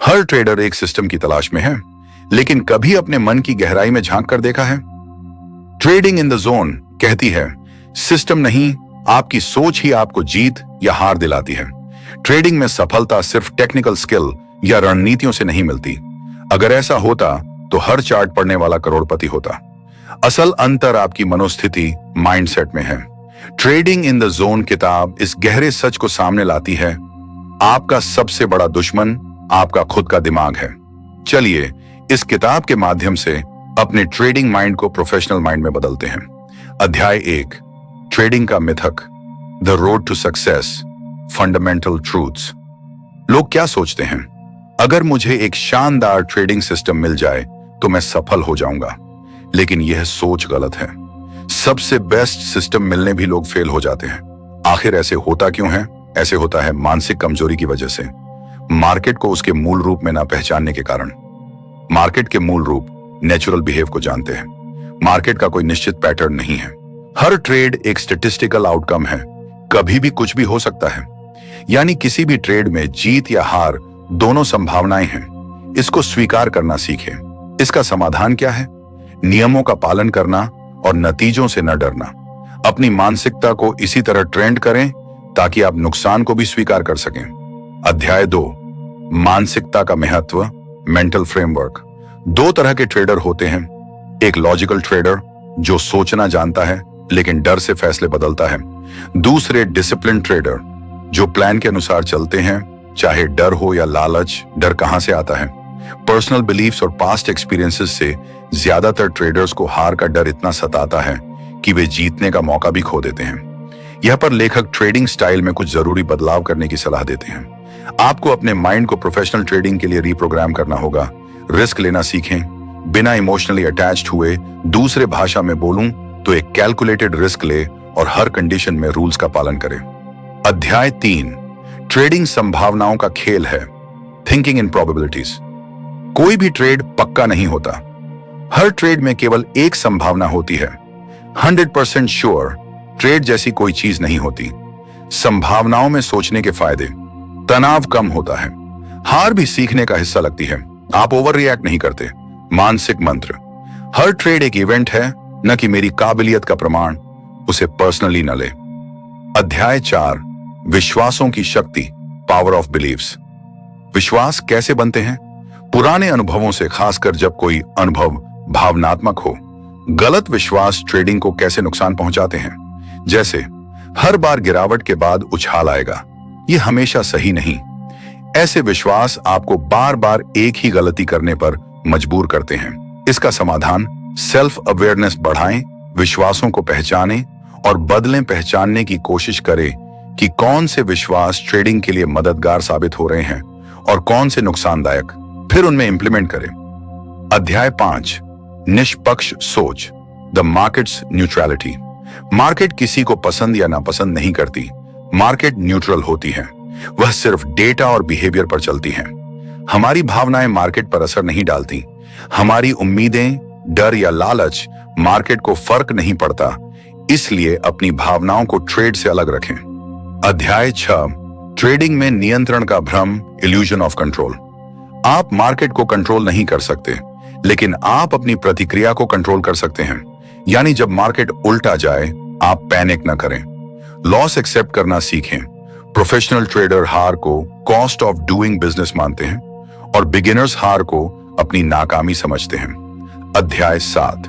हर trader एक system की तलाश में है, लेकिन कभी अपने मन की गहराई में झांक कर देखा है? ट्रेडिंग इन द जोन कहती है सिस्टम नहीं, आपकी सोच ही आपको जीत या हार दिलाती है। ट्रेडिंग में सफलता सिर्फ टेक्निकल स्किल या रणनीतियों से नहीं मिलती। अगर ऐसा होता तो हर चार्ट पढ़ने वाला करोड़पति होता। असल अंतर आपकी मनोस्थिति, माइंडसेट में है। ट्रेडिंग इन द जोन किताब इस गहरे सच को सामने लाती है, आपका सबसे बड़ा दुश्मन आपका खुद का दिमाग है। चलिए इस किताब के माध्यम से अपने ट्रेडिंग माइंड को प्रोफेशनल माइंड में बदलते हैं। अध्याय 1, ट्रेडिंग का मिथक, the road to success, fundamental truths. लोग क्या सोचते हैं, अगर मुझे एक शानदार ट्रेडिंग सिस्टम मिल जाए तो मैं सफल हो जाऊंगा। लेकिन यह सोच गलत है। सबसे बेस्ट सिस्टम मिलने भी लोग फेल हो जाते हैं। आखिर ऐसे होता क्यों है? ऐसे होता है मानसिक कमजोरी की वजह से, मार्केट को उसके मूल रूप में ना पहचानने के कारण। मार्केट के मूल रूप नेचुरल बिहेव को जानते हैं। मार्केट का कोई निश्चित पैटर्न नहीं है। हर ट्रेड एक स्टैटिस्टिकल आउटकम है, कभी भी कुछ भी हो सकता है। यानी किसी भी ट्रेड में जीत या हार दोनों संभावनाएं हैं। इसको स्वीकार करना सीखें। इसका समाधान क्या है? नियमों का पालन करना और नतीजों से न डरना। अपनी मानसिकता को इसी तरह ट्रेंड करें ताकि आप नुकसान को भी स्वीकार कर सकें। अध्याय 2, मानसिकता का महत्व, मेंटल फ्रेमवर्क। दो तरह के ट्रेडर होते हैं। एक लॉजिकल ट्रेडर जो सोचना जानता है लेकिन डर से फैसले बदलता है। दूसरे डिसिप्लिन ट्रेडर जो प्लान के अनुसार चलते हैं, चाहे डर हो या लालच। डर कहां से आता है? पर्सनल बिलीफ्स और पास्ट एक्सपीरियंसेस से। ज्यादातर ट्रेडर्स को हार का डर इतना सताता है कि वे जीतने का मौका भी खो देते हैं। यह पर लेखक ट्रेडिंग स्टाइल में कुछ जरूरी बदलाव करने की सलाह देते हैं। आपको अपने माइंड को प्रोफेशनल ट्रेडिंग के लिए रीप्रोग्राम करना होगा। रिस्क लेना सीखें, बिना इमोशनली अटैच्ड हुए। दूसरे भाषा में बोलूं तो एक कैलकुलेटेड रिस्क ले और हर कंडीशन में रूल्स का पालन करें। अध्याय 3, ट्रेडिंग संभावनाओं का खेल है, थिंकिंग इन प्रोबेबिलिटीज। कोई भी ट्रेड पक्का नहीं होता। हर ट्रेड में केवल एक संभावना होती है। 100% श्योर ट्रेड जैसी कोई चीज नहीं होती। संभावनाओं में सोचने के फायदे, तनाव कम होता है, हार भी सीखने का हिस्सा लगती है, आप ओवर रिएक्ट नहीं करते। मानसिक मंत्र, हर ट्रेड एक इवेंट है, न कि मेरी काबिलियत का प्रमाण। उसे पर्सनली न ले। अध्याय 4, विश्वासों की शक्ति, पावर ऑफ बिलीव्स। विश्वास कैसे बनते हैं? पुराने अनुभवों से, खासकर जब कोई अनुभव भावनात्मक हो। गलत विश्वास ट्रेडिंग को कैसे नुकसान पहुंचाते हैं? जैसे हर बार गिरावट के बाद उछाल आएगा, यह हमेशा सही नहीं। ऐसे विश्वास आपको बार बार एक ही गलती करने पर मजबूर करते हैं। इसका समाधान, सेल्फ अवेयरनेस बढ़ाएं, विश्वासों को पहचानें और बदलें। पहचानने की कोशिश करें कि कौन से विश्वास ट्रेडिंग के लिए मददगार साबित हो रहे हैं और कौन से नुकसानदायक, फिर उनमें इंप्लीमेंट करें। अध्याय 5, निष्पक्ष सोच, द मार्केट्स न्यूट्रलिटी। मार्केट किसी को पसंद या नापसंद नहीं करती। मार्केट न्यूट्रल होती है, वह सिर्फ डेटा और बिहेवियर पर चलती है। हमारी भावनाएं मार्केट पर असर नहीं डालती। हमारी उम्मीदें, डर या लालच मार्केट को फर्क नहीं पड़ता। इसलिए अपनी भावनाओं को ट्रेड से अलग रखें। अध्याय 6, ट्रेडिंग में नियंत्रण का भ्रम, इल्यूजन ऑफ कंट्रोल। आप मार्केट को कंट्रोल नहीं कर सकते, लेकिन आप अपनी प्रतिक्रिया को कंट्रोल कर सकते हैं। यानी जब मार्केट उल्टा जाए, आप पैनिक न करें, लॉस एक्सेप्ट करना सीखें। प्रोफेशनल ट्रेडर हार को कॉस्ट ऑफ डूइंग बिजनेस मानते हैं और बिगिनर्स हार को अपनी नाकामी समझते हैं। अध्याय 7,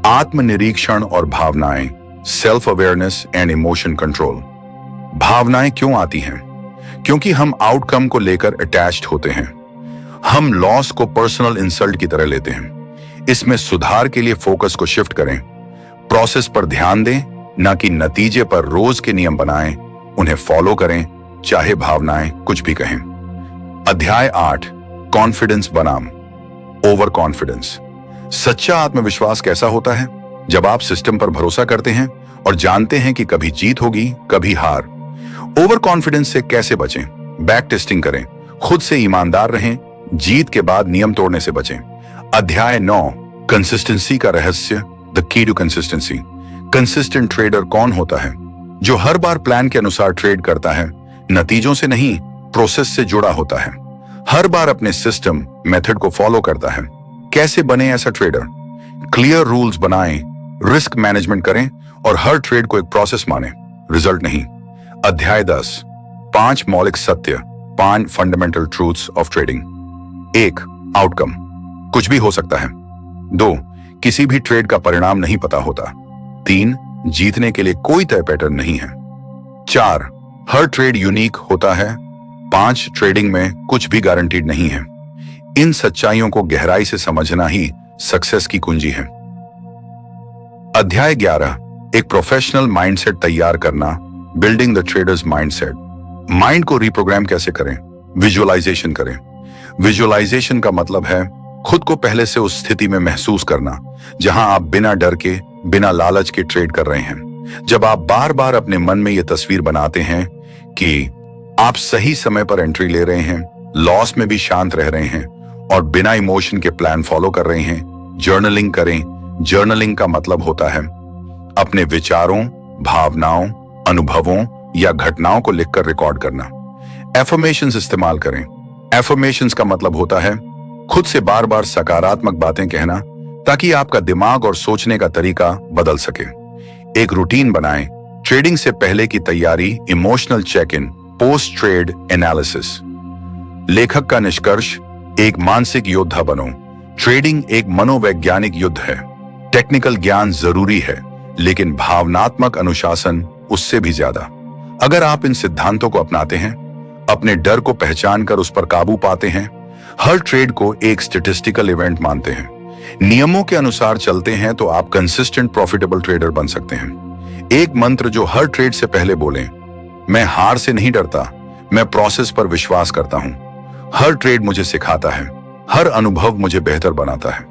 आत्मनिरीक्षण और भावनाएं, self awareness and emotion control. भावनाएं क्यों आती हैं? क्योंकि हम आउटकम को लेकर अटैच्ड होते हैं। हम लॉस को पर्सनल इंसल्ट की तरह लेते हैं। इसमें सुधार के लिए फोकस को शिफ्ट करें। प्रोसेस पर ध्यान दें, न कि नतीजे पर। रोज के नियम बनाएं, उन्हें फॉलो करें, चाहे भावनाएं कुछ भी कहें। अध्याय 8, कॉन्फिडेंस बनाम ओवर कॉन्फिडेंस। सच्चा आत्मविश्वास कैसा होता है? जब आप सिस्टम पर भरोसा करते हैं और जानते हैं कि कभी जीत होगी, कभी हार। ओवर कॉन्फिडेंस से कैसे बचें? बैक टेस्टिंग करें, खुद से ईमानदार रहें, जीत के बाद नियम तोड़ने से बचें। अध्याय 9, कंसिस्टेंसी का रहस्य, the key to consistency. Consistent trader कौन होता है? जो हर बार प्लान के अनुसार ट्रेड करता है, नतीजों से नहीं, प्रोसेस से जुड़ा होता है। हर बार अपने सिस्टम मेथड को फॉलो करता है। कैसे बने ऐसा ट्रेडर? क्लियर रूल्स बनाएं, रिस्क मैनेजमेंट करें और हर ट्रेड को एक प्रोसेस माने, रिजल्ट नहीं। अध्याय 10, 5 मौलिक सत्य, 5 fundamental truths of trading. 1, outcome, कुछ भी हो सकता है। 2, किसी भी ट्रेड का परिणाम नहीं पता होता। 3, जीतने के लिए कोई तय पैटर्न नहीं है। 4, हर ट्रेड यूनिक होता है। 5, ट्रेडिंग में कुछ भी गारंटीड नहीं है। इन सच्चाइयों को गहराई से समझना ही सक्सेस की कुंजी है। अध्याय 11, एक प्रोफेशनल माइंडसेट तैयार करना, building the traders mindset. Mind को रिप्रोग्राम कैसे करें? विजुअलाइजेशन करें। विजुअलाइजेशन का मतलब है खुद को पहले से उस स्थिति में महसूस करना जहां आप बिना डर के, बिना लालच के ट्रेड कर रहे हैं। जब आप बार बार अपने मन में यह तस्वीर बनाते हैं कि आप सही समय पर एंट्री ले रहे हैं, लॉस में भी शांत रह रहे हैं और बिना इमोशन के प्लान फॉलो कर रहे हैं, जर्नलिंग करें। जर्नलिंग का मतलब होता है अपने विचारों, भावनाओं, अनुभवों या घटनाओं को लिखकर रिकॉर्ड करना। एफर्मेशंस इस्तेमाल करें। एफर्मेशंस का मतलब होता है खुद से बार बार सकारात्मक बातें कहना ताकि आपका दिमाग और सोचने का तरीका बदल सके। एक रूटीन बनाएं। ट्रेडिंग से पहले की तैयारी, emotional check in, post trade analysis. लेखक का निष्कर्ष, एक मानसिक योद्धा बनो। ट्रेडिंग एक मनोवैज्ञानिक युद्ध है। टेक्निकल ज्ञान जरूरी है, लेकिन भावनात्मक अनुशासन उससे भी ज्यादा। अगर आप इन सिद्धांतों को अपनाते हैं, अपने डर को पहचान कर उस पर काबू पाते हैं, हर ट्रेड को एक स्टैटिस्टिकल इवेंट मानते हैं, नियमों के अनुसार चलते हैं, तो आप कंसिस्टेंट प्रॉफिटेबल ट्रेडर बन सकते हैं। एक मंत्र जो हर ट्रेड से पहले बोलें, मैं हार से नहीं डरता, मैं प्रोसेस पर विश्वास करता हूं। हर ट्रेड मुझे सिखाता है, हर अनुभव मुझे बेहतर बनाता है।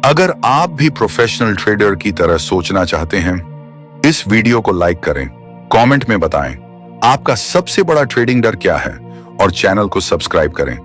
अगर आप भी प्रोफेशनल ट्रेडर की तरह सोचना चाहते हैं, इस वीडियो को लाइक करें, कमेंट में बताएं आपका सबसे बड़ा ट्रेडिंग डर क्या है और चैनल को सब्सक्राइब करें।